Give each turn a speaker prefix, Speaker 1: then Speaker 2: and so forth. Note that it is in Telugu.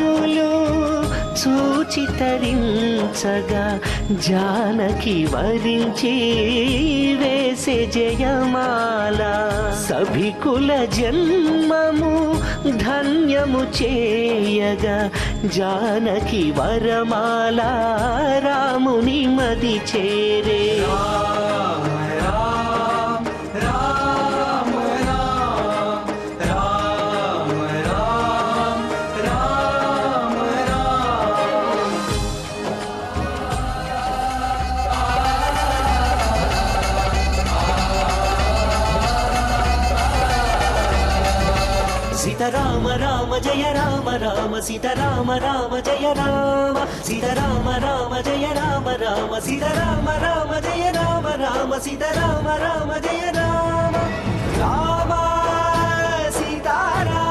Speaker 1: పూలు చూచి తరించగా జానకి వరించి వేసే జయమాల సభికుల జన్మము ధన్యము చేయగా జానకి వరమాల రాముని మది చేరే సీతారామ రామ జయ రామ రామ సీతారామ రామ జయ రామ సీతారామ రామ జయ రామ రామ సీతారామ రామ జయ రామ రామ సీతారామ రామ జయ రామ రామ సీతారామ